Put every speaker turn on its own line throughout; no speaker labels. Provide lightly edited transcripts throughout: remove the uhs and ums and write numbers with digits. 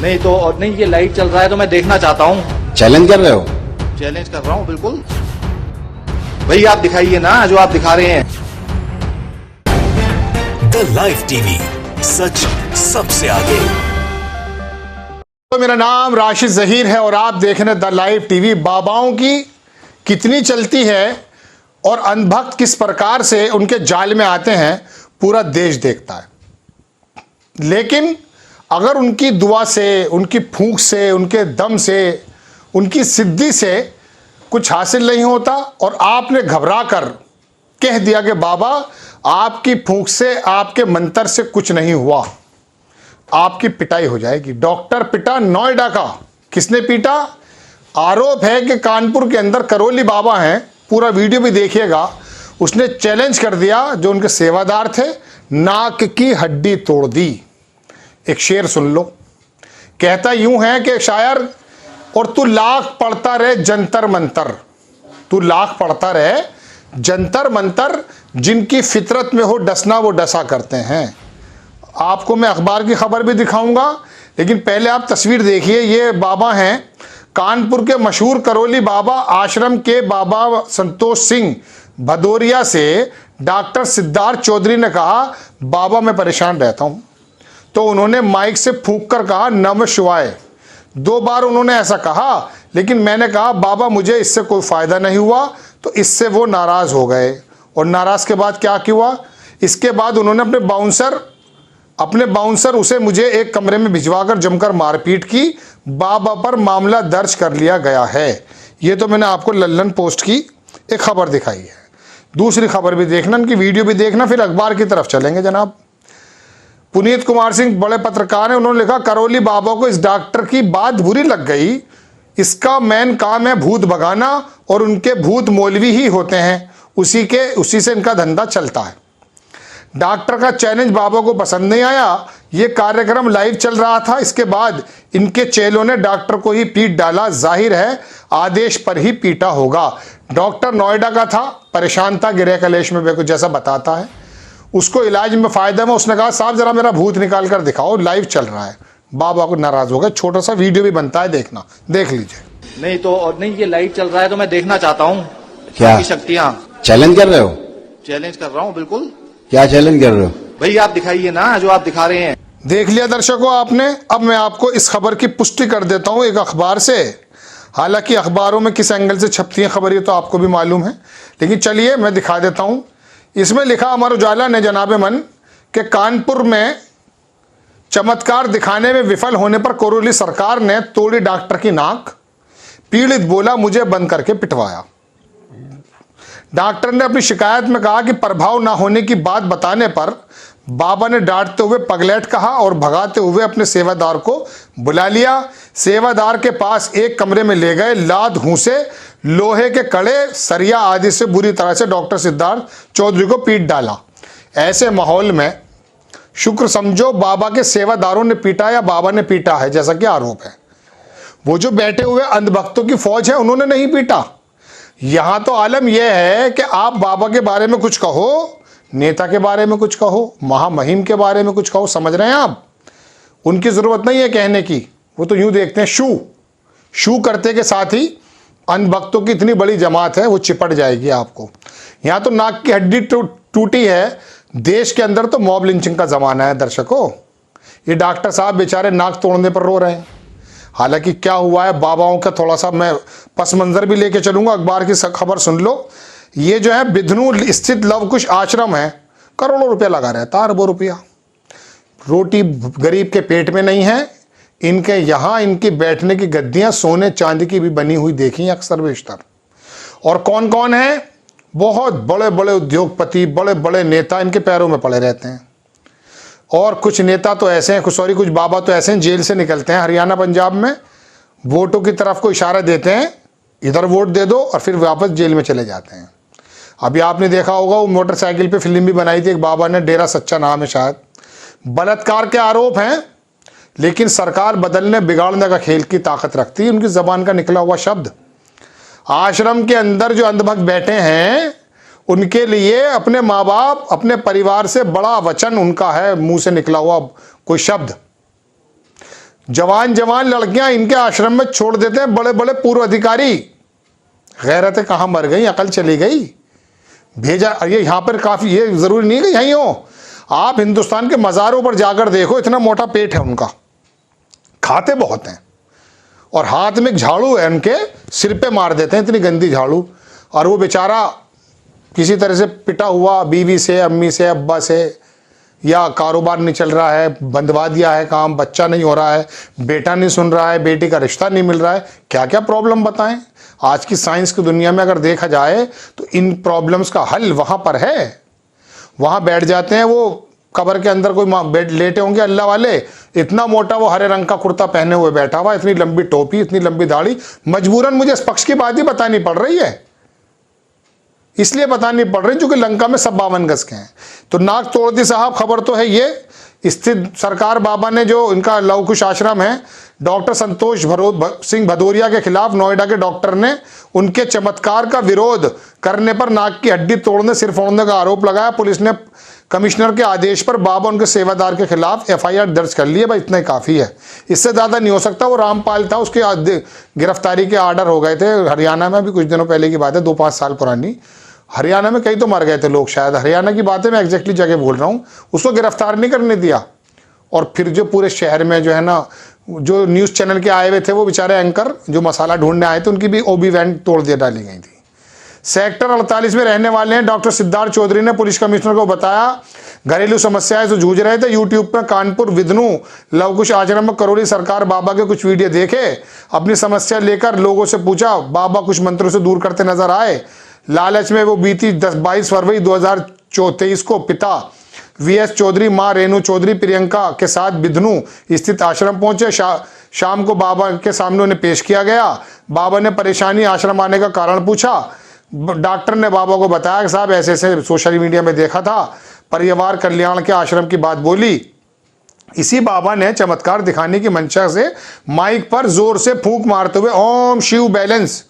नहीं तो और नहीं, ये लाइट चल रहा है तो मैं देखना चाहता हूँ।
चैलेंज कर रहे हो?
चैलेंज कर रहा हूँ बिल्कुल। भाई आप दिखाइए ना जो आप दिखा रहे हैं।
द लाइव टीवी, सच सबसे आगे।
तो मेरा नाम राशिद जहीर है और आप देख रहे हैं द लाइव टीवी। बाबाओं की कितनी चलती है और अंधभक्त किस प्रकार से उनके जाल में आते हैं, पूरा देश देखता है। लेकिन अगर उनकी दुआ से, उनकी फूंक से, उनके दम से, उनकी सिद्धि से कुछ हासिल नहीं होता और आपने घबरा कर कह दिया कि बाबा आपकी फूंक से, आपके मंत्र से कुछ नहीं हुआ, आपकी पिटाई हो जाएगी। डॉक्टर पिटा नोएडा का। किसने पीटा? आरोप है कि कानपुर के अंदर करौली बाबा हैं, पूरा वीडियो भी देखिएगा। उसने चैलेंज कर दिया, जो उनके सेवादार थे, नाक की हड्डी तोड़ दी। एक शेर सुन लो। कहता यूं है कि शायर, और तू लाख पढ़ता रहे जंतर मंतर, तू लाख पढ़ता रहे जंतर मंतर, जिनकी फितरत में हो डसना वो डसा करते हैं। आपको मैं अखबार की खबर भी दिखाऊंगा, लेकिन पहले आप तस्वीर देखिए। ये बाबा हैं कानपुर के मशहूर करौली बाबा आश्रम के बाबा संतोष सिंह भदौरिया से डॉक्टर सिद्धार्थ चौधरी ने कहा, बाबा मैं परेशान रहता हूं। तो उन्होंने माइक से फूंक कर कहा नमः शिवाय। 2 बार उन्होंने ऐसा कहा, लेकिन मैंने कहा बाबा मुझे इससे कोई फायदा नहीं हुआ। तो इससे वो नाराज हो गए। और नाराज के बाद क्या हुआ? इसके बाद उन्होंने अपने बाउंसर उसे मुझे एक कमरे में भिजवाकर जमकर मारपीट की। बाबा पर मामला दर्ज कर लिया गया है। ये तो मैंने आपको लल्लन पोस्ट की एक खबर दिखाई है। दूसरी खबर भी देखना, उनकी वीडियो भी देखना, फिर अखबार की तरफ चलेंगे जनाब। पुनीत कुमार सिंह बड़े पत्रकार हैं, उन्होंने लिखा करौली बाबा को इस डॉक्टर की बात बुरी लग गई। इसका मेन काम है भूत भगाना और उनके भूत मौलवी ही होते हैं, उसी से इनका धंधा चलता है। डॉक्टर का चैलेंज बाबा को पसंद नहीं आया। ये कार्यक्रम लाइव चल रहा था। इसके बाद इनके चेलों ने डॉक्टर को ही पीट डाला। जाहिर है आदेश पर ही पीटा होगा। डॉक्टर नोएडा का था, परेशान था गृह कलेश में, बेको जैसा बताता है। उसको इलाज में फायदा में उसने कहा साहब जरा मेरा भूत निकाल कर दिखाओ, लाइव चल रहा है। बाबा को नाराज हो गए। छोटा सा वीडियो भी बनता है, देखना, देख लीजिए।
नहीं तो और नहीं, ये लाइट चल रहा है तो मैं देखना चाहता हूँ।
क्या
शक्तियाँ?
चैलेंज कर रहे हो?
चैलेंज कर रहा हूँ बिल्कुल।
क्या चैलेंज कर रहे हो?
भाई आप दिखाइए ना जो आप दिखा रहे हैं।
देख लिया दर्शकों आपने। अब मैं आपको इस खबर की पुष्टि कर देता हूं एक अखबार से। हालांकि अखबारों में किस एंगल से छपती है खबर, ये तो आपको भी मालूम है, लेकिन चलिए मैं दिखा देता हूं। इसमें लिखा अमर उजाला ने जनाबे मन के कानपुर में चमत्कार दिखाने में विफल होने पर करौली सरकार ने तोड़ी डॉक्टर की नाक। पीड़ित बोला मुझे बंद करके पिटवाया। डॉक्टर ने अपनी शिकायत में कहा कि प्रभाव ना होने की बात बताने पर बाबा ने डांटते हुए पगलेट कहा और भगाते हुए अपने सेवादार को बुला लिया। सेवादार के पास एक कमरे में ले गए। लात घूंसे, लोहे के कड़े, सरिया आदि से बुरी तरह से डॉक्टर सिद्धार्थ चौधरी को पीट डाला। ऐसे माहौल में शुक्र समझो बाबा के सेवादारों ने पीटा या बाबा ने पीटा है, जैसा कि आरोप है। वो जो बैठे हुए अंधभक्तों की फौज है उन्होंने नहीं पीटा। यहां तो आलम यह है कि आप बाबा के बारे में कुछ कहो, नेता के बारे में कुछ कहो, महामहिम के बारे में कुछ कहो, समझ रहे हैं आप? उनकी जरूरत नहीं है कहने की। वो तो यूं देखते हैं, शू करते के साथ ही अंधभक्तों की इतनी बड़ी जमात है, वो चिपट जाएगी आपको। यहां तो नाक की हड्डी टूटी है। देश के अंदर तो मॉब लिंचिंग का जमाना है दर्शकों। ये डॉक्टर साहब बेचारे नाक तोड़ने पर रो रहे हैं। हालांकि क्या हुआ है बाबाओं का थोड़ा सा मैं पस मंजर भी लेके चलूंगा। अखबार की खबर सुन लो। ये जो है बिधनू स्थित लवकुश आश्रम है, करोड़ों रुपया लगा रहता है, अरबों रुपया। रोटी गरीब के पेट में नहीं है। इनके यहाँ इनकी बैठने की गद्दियां सोने चांदी की भी बनी हुई देखी अक्सर बेशतर। और कौन कौन है? बहुत बड़े बड़े उद्योगपति, बड़े बड़े नेता इनके पैरों में पड़े रहते हैं। और कुछ नेता तो ऐसे हैं, कुछ बाबा तो ऐसे हैं जेल से निकलते हैं हरियाणा पंजाब में, वोटों की तरफ को इशारा देते हैं, इधर वोट दे दो, और फिर वापस जेल में चले जाते हैं। अभी आपने देखा होगा वो मोटरसाइकिल पे फिल्म भी बनाई थी एक बाबा ने, डेरा सच्चा नाम है शायद। बलात्कार के आरोप हैं, लेकिन सरकार बदलने बिगाड़ने का खेल की ताकत रखती है। उनकी जबान का निकला हुआ शब्द। आश्रम के अंदर जो अंधभक्त बैठे हैं उनके लिए अपने माँ बाप, अपने परिवार से बड़ा वचन उनका है, मुंह से निकला हुआ कोई शब्द। जवान जवान लड़कियां इनके आश्रम में छोड़ देते हैं बड़े बड़े पूर्व अधिकारी। गैरतें कहाँ मर गई, अकल चली गई। भेजा ये यहाँ पर काफी, ये जरूरी नहीं कि यहीं हो, आप हिंदुस्तान के मज़ारों पर जाकर देखो, इतना मोटा पेट है उनका, खाते बहुत हैं, और हाथ में एक झाड़ू है उनके, सिर पे मार देते हैं इतनी गंदी झाड़ू। और वो बेचारा किसी तरह से पिटा हुआ बीवी से, अम्मी से, अब्बा से, या कारोबार नहीं चल रहा है, बंदवा दिया है काम, बच्चा नहीं हो रहा है, बेटा नहीं सुन रहा है, बेटी का रिश्ता नहीं मिल रहा है, क्या क्या प्रॉब्लम बताएं। आज की साइंस की दुनिया में अगर देखा जाए तो इन प्रॉब्लम्स का हल वहाँ पर है। वहाँ बैठ जाते हैं वो, कब्र के अंदर कोई बेड लेटे होंगे अल्लाह वाले, इतना मोटा वो हरे रंग का कुर्ता पहने हुए बैठा हुआ, इतनी लंबी टोपी, इतनी लंबी दाढ़ी। मजबूरन मुझे इस पक्ष की बात ही बतानी पड़ रही है, इसलिए बतानी पड़ रही क्योंकि लंका में सब 52 गज के हैं। तो नाक तोड़ दी साहब, खबर तो है ये स्थित सरकार बाबा ने, जो इनका लव कुश आश्रम है, डॉक्टर संतोष सिंह भदौरिया के खिलाफ नोएडा के डॉक्टर ने उनके चमत्कार का विरोध करने पर नाक की हड्डी तोड़ने, सिर फोड़ने का आरोप लगाया। पुलिस ने कमिश्नर के आदेश पर बाबा उनके सेवादार के खिलाफ FIR दर्ज कर ली है। भाई इतना ही काफ़ी है, इससे ज़्यादा नहीं हो सकता। वो रामपाल था, उसके गिरफ्तारी के आर्डर हो गए थे हरियाणा में, अभी कुछ दिनों पहले की बात है, 2-5 साल पुरानी। हरियाणा में कई तो मर गए थे लोग, शायद हरियाणा की बात है, मैं एग्जैक्टली जगह बोल रहा हूँ। उसको गिरफ्तार नहीं करने दिया, और फिर जो पूरे शहर में जो है ना, जो न्यूज़ चैनल के आए हुए थे वो बेचारे एंकर जो मसाला ढूंढने आए थे, उनकी भी OB वैन तोड़ दिए डाली गई थी। सेक्टर 48 में रहने वाले हैं डॉक्टर सिद्धार्थ चौधरी ने पुलिस कमिश्नर को बताया घरेलू समस्याएं से जूझ रहे थे। यूट्यूब पर कानपुर विष्णु लवकुश आश्रम में करोली सरकार बाबा के कुछ वीडियो देखे, अपनी समस्या लेकर लोगों से पूछा, बाबा कुछ मंत्रों से दूर करते नजर आए। लालच में वो बीती 22 फरवरी 2023 को पिता VS चौधरी, मां रेणु चौधरी प्रियंका के साथ बिधनु स्थित आश्रम पहुंचे। शाम को बाबा के सामने उन्हें पेश किया गया। बाबा ने परेशानी आश्रम आने का कारण पूछा। डॉक्टर ने बाबा को बताया कि साहब ऐसे ऐसे सोशल मीडिया में देखा था, परिवार कल्याण के आश्रम की बात बोली। इसी बाबा ने चमत्कार दिखाने की मंशा से माइक पर जोर से फूंक मारते हुए ओम शिव बैलेंस,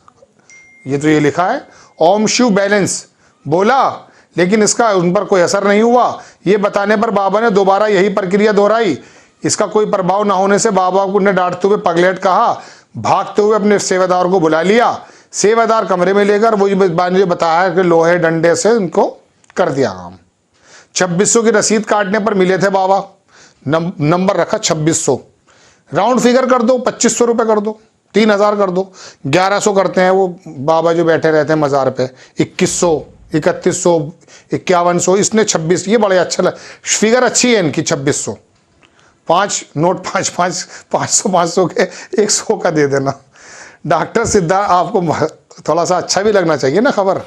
ये तो ये लिखा है ओम शिव बैलेंस बोला, लेकिन इसका उन पर कोई असर नहीं हुआ। ये बताने पर बाबा ने दोबारा यही प्रक्रिया दोहराई। इसका कोई प्रभाव न होने से बाबा को ने डांटते हुए पगलेट कहा। भागते हुए अपने सेवादार को बुला लिया। सेवादार कमरे में लेकर वही बताया कि लोहे डंडे से उनको कर दिया काम। 2600 की रसीद काटने पर मिले थे बाबा, नंबर रखा 2600, राउंड फिगर कर दो, 2500 रुपये कर दो, 3000 कर दो, 1100 करते हैं वो बाबा जो बैठे रहते हैं मज़ार पे, 2100, 3100, 5100, इसने 26, ये बड़े अच्छा लगा, फिगर अच्छी है इनकी 2600। 5 नोट 500 500 के 100 का दे देना। डॉक्टर सिद्धार्थ, आपको थोड़ा सा अच्छा भी लगना चाहिए ना खबर।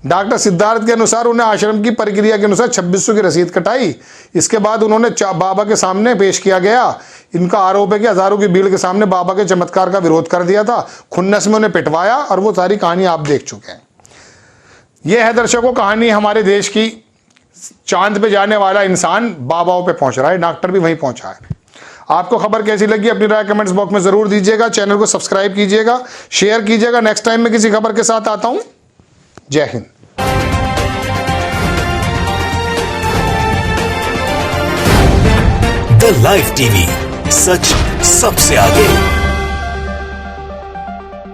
डॉक्टर सिद्धार्थ के अनुसार उन्हें आश्रम की प्रक्रिया के अनुसार 2600 की रसीद कटाई। इसके बाद उन्होंने बाबा के सामने पेश किया गया। इनका आरोप है कि हजारों की भीड़ के सामने बाबा के चमत्कार का विरोध कर दिया था। खुन्नस में उन्हें पिटवाया, और वो सारी कहानी आप देख चुके हैं। यह है दर्शकों कहानी हमारे देश की। चांद पे जाने वाला इंसान बाबाओं पे पहुंच रहा है, डॉक्टर भी वहीं पहुंचा है। आपको खबर कैसी लगी अपनी राय कमेंट्स बॉक्स में जरूर दीजिएगा। चैनल को सब्सक्राइब कीजिएगा, शेयर कीजिएगा। नेक्स्ट टाइम मैं किसी खबर के साथ आता हूं। जय हिंद।
द लाइव टीवी, सच सबसे आगे।